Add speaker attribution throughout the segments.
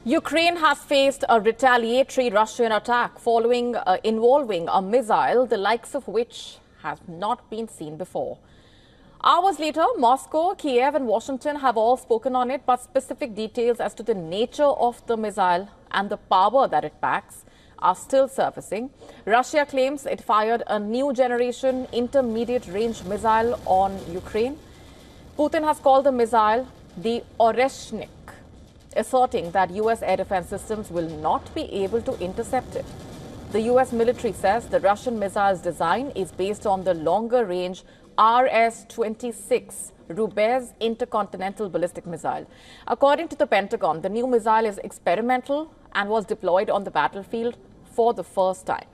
Speaker 1: Ukraine has faced a retaliatory Russian attack involving a missile, the likes of which has not been seen before. Hours later, Moscow, Kiev and Washington have all spoken on it, but specific details as to the nature of the missile and the power that it packs are still surfacing. Russia claims it fired a new generation intermediate range missile on Ukraine. Putin has called the missile the Oreshnik, asserting that U.S. air defense systems will not be able to intercept it. The U.S. military says the Russian missile's design is based on the longer-range RS-26 Rubez intercontinental ballistic missile. According to the Pentagon, the new missile is experimental and was deployed on the battlefield for the first time.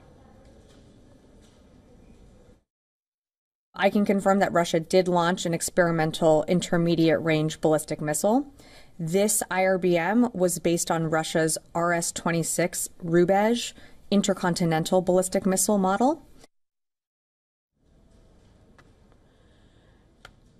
Speaker 2: I can confirm that Russia did launch an experimental intermediate-range ballistic missile. This IRBM was based on Russia's RS-26 Rubez intercontinental ballistic missile model.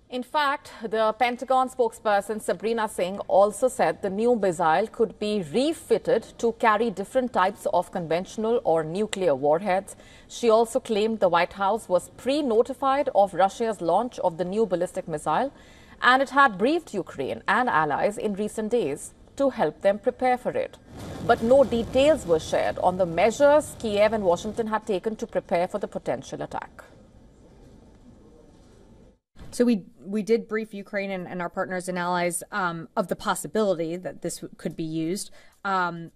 Speaker 1: In fact, the Pentagon spokesperson Sabrina Singh also said the new missile could be refitted to carry different types of conventional or nuclear warheads. She also claimed the White House was pre-notified of Russia's launch of the new ballistic missile, and it had briefed Ukraine and allies in recent days to help them prepare for it. But no details were shared on the measures Kiev and Washington had taken to prepare for the potential attack.
Speaker 2: So we did brief Ukraine and our partners and allies of the possibility that this could be used. Kind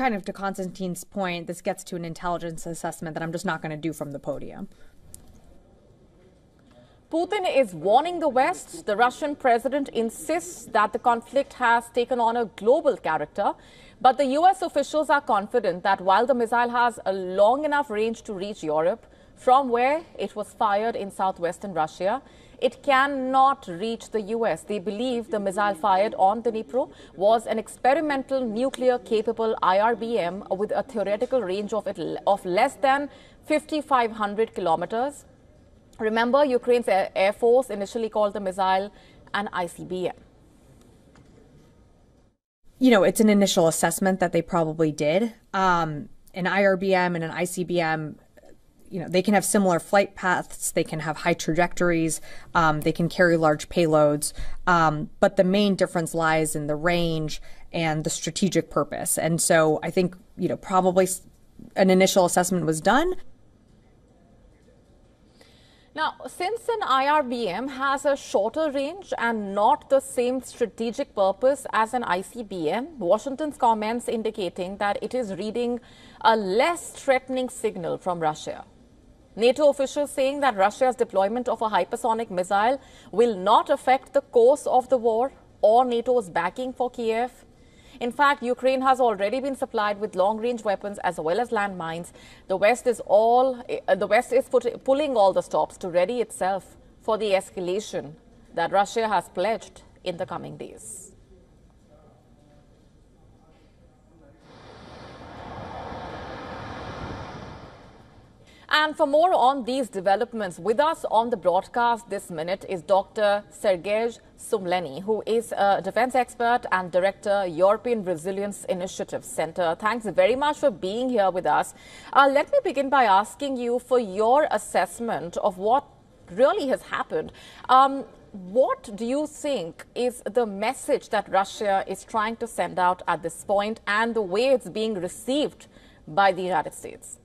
Speaker 2: of to Konstantin's point, this gets to an intelligence assessment that I'm just not going to do from the podium.
Speaker 1: Putin is warning the West. The Russian president insists that the conflict has taken on a global character. But the U.S. officials are confident that while the missile has a long enough range to reach Europe, from where it was fired in southwestern Russia, it cannot reach the U.S. They believe the missile fired on the Dnipro was an experimental nuclear-capable IRBM with a theoretical range of less than 5,500 kilometers. Remember, Ukraine's Air Force initially called the missile an ICBM.
Speaker 2: You know, it's an initial assessment that they probably did. An IRBM and an ICBM, you know, they can have similar flight paths, they can have high trajectories, they can carry large payloads, but the main difference lies in the range and the strategic purpose. And so I think, you know, probably an initial assessment was done.
Speaker 1: Now, since an IRBM has a shorter range and not the same strategic purpose as an ICBM, Washington's comments indicating that it is reading a less threatening signal from Russia. NATO officials saying that Russia's deployment of a hypersonic missile will not affect the course of the war or NATO's backing for Kiev. In fact, Ukraine has already been supplied with long-range weapons as well as landmines. The West is pulling all the stops to ready itself for the escalation that Russia has pledged in the coming days. And for more on these developments, with us on the broadcast this minute is Dr. Sergej Sumleny, who is a defense expert and director, European Resilience Initiative Center. Thanks very much for being here with us. Let me begin by asking you for your assessment of what really has happened. What do you think is the message that Russia is trying to send out at this point and the way it's being received by the United States?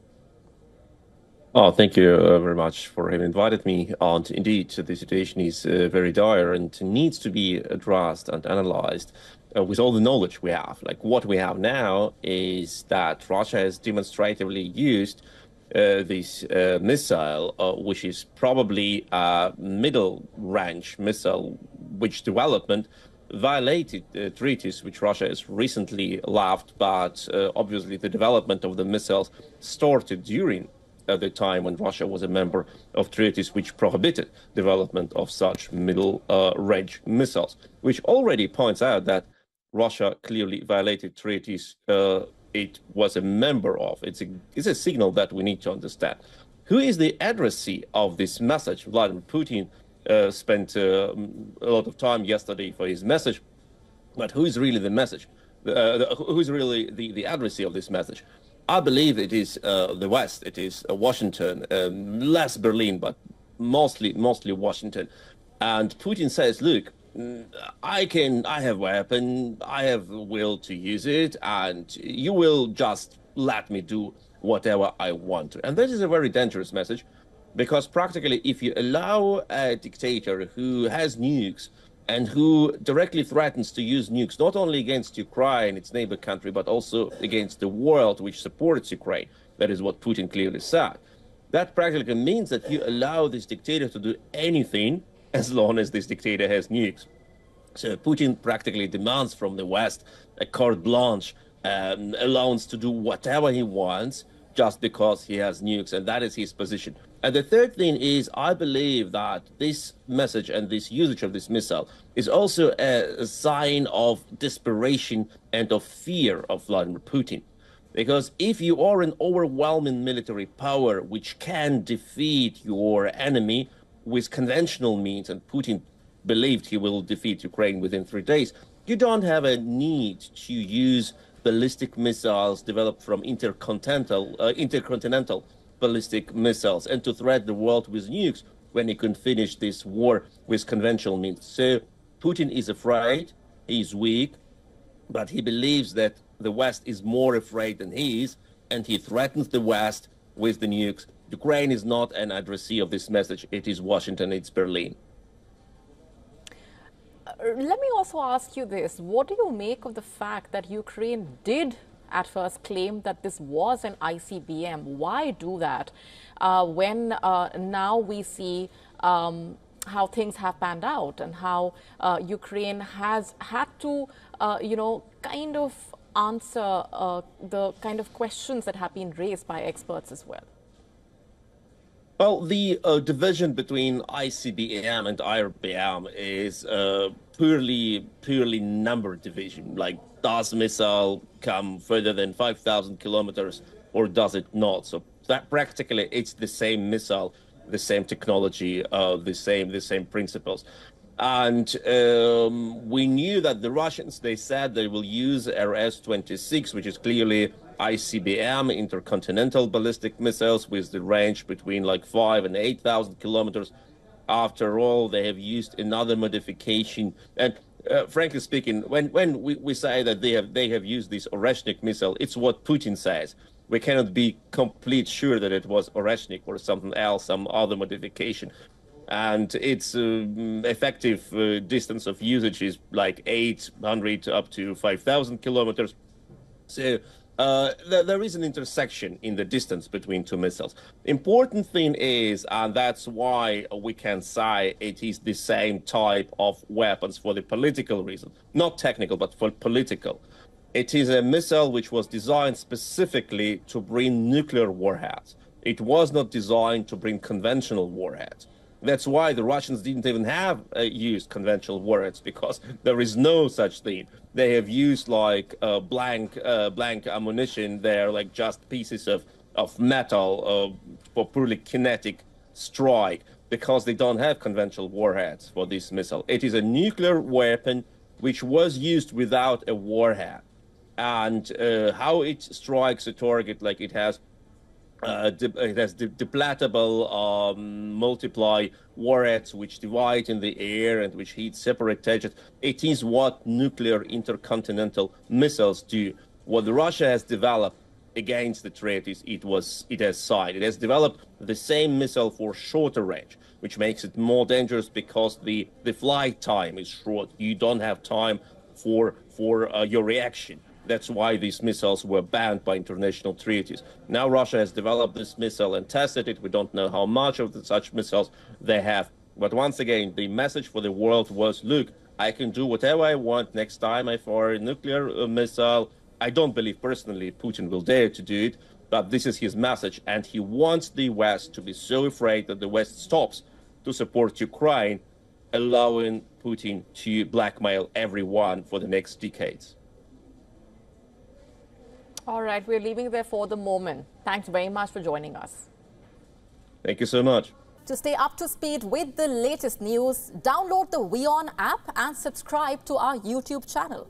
Speaker 3: Oh, thank you very much for having invited me. And indeed, the situation is very dire and needs to be addressed and analyzed with all the knowledge we have. Like what we have now is that Russia has demonstratively used this missile, which is probably a middle-range missile, which development violated treaties which Russia has recently left, but obviously the development of the missiles started during at the time when Russia was a member of treaties which prohibited development of such middle-range missiles, which already points out that Russia clearly violated treaties it was a member of. It's a signal that we need to understand. Who is the addressee of this message? Vladimir Putin spent a lot of time yesterday for his message But who is really the message? Who is really the addressee of this message? I believe it is the West. It is Washington, less Berlin, but mostly Washington. And Putin says, look, I have weapon, I have will to use it, and you will just let me do whatever I want to. And that is a very dangerous message, because practically if you allow a dictator who has nukes and who directly threatens to use nukes, not only against Ukraine, its neighbor country, but also against the world which supports Ukraine, that is what Putin clearly said, that practically means that you allow this dictator to do anything as long as this dictator has nukes. So Putin practically demands from the West a carte blanche, allowance to do whatever he wants just because he has nukes, and that is his position. And the third thing is, I believe that this message and this usage of this missile is also a sign of desperation and of fear of Vladimir Putin. Because if you are an overwhelming military power which can defeat your enemy with conventional means, and Putin believed he will defeat Ukraine within 3 days, you don't have a need to use ballistic missiles developed from intercontinental ballistic missiles and to threat the world with nukes when he can finish this war with conventional means. So Putin is afraid, he's weak, but he believes that the West is more afraid than he is, and he threatens the West with the nukes. Ukraine is not an addressee of this message. It is Washington, it's Berlin.
Speaker 1: Let me also ask you this. What do you make of the fact that Ukraine did at first claim that this was an ICBM? Why do that when now we see how things have panned out and how Ukraine has had to, kind of answer the kind of questions that have been raised by experts as well?
Speaker 3: Well, the division between ICBM and IRBM is purely number division. Like, does missile come further than 5,000 kilometers or does it not? So that practically it's the same missile, the same technology, the same principles. And we knew that the Russians, they said they will use RS-26, which is clearly ICBM, intercontinental ballistic missiles, with the range between like 5,000 and 8,000 kilometers. After all, they have used another modification. And frankly speaking, when we say that they have used this Oreshnik missile, it's what Putin says. We cannot be complete sure that it was Oreshnik or something else, some other modification. And its effective distance of usage is like 800 up to 5,000 kilometers. So there is an intersection in the distance between two missiles. Important thing is, and that's why we can say it is the same type of weapons for the political reason, not technical, but for political. It is a missile which was designed specifically to bring nuclear warheads. It was not designed to bring conventional warheads. That's why the Russians didn't even have used conventional warheads, because there is no such thing. They have used like blank ammunition. They're like just pieces of metal for purely kinetic strike, because they don't have conventional warheads for this missile. It is a nuclear weapon which was used without a warhead. And how it strikes a target, like it has depletable multiply warheads which divide in the air and which hit separate targets. It is what nuclear intercontinental missiles do. What Russia has developed against the threat is it has signed. It has developed the same missile for shorter range, which makes it more dangerous because the flight time is short. You don't have time for your reaction. That's why these missiles were banned by international treaties. Now Russia has developed this missile and tested it. We don't know how much of such missiles they have. But once again, the message for the world was, look, I can do whatever I want next time I fire a nuclear missile. I don't believe personally Putin will dare to do it, but this is his message. And he wants the West to be so afraid that the West stops to support Ukraine, allowing Putin to blackmail everyone for the next decades.
Speaker 1: All right, we're leaving there for the moment. Thanks very much for joining us.
Speaker 3: Thank you so much.
Speaker 4: To stay up to speed with the latest news, download the WION app and subscribe to our YouTube channel.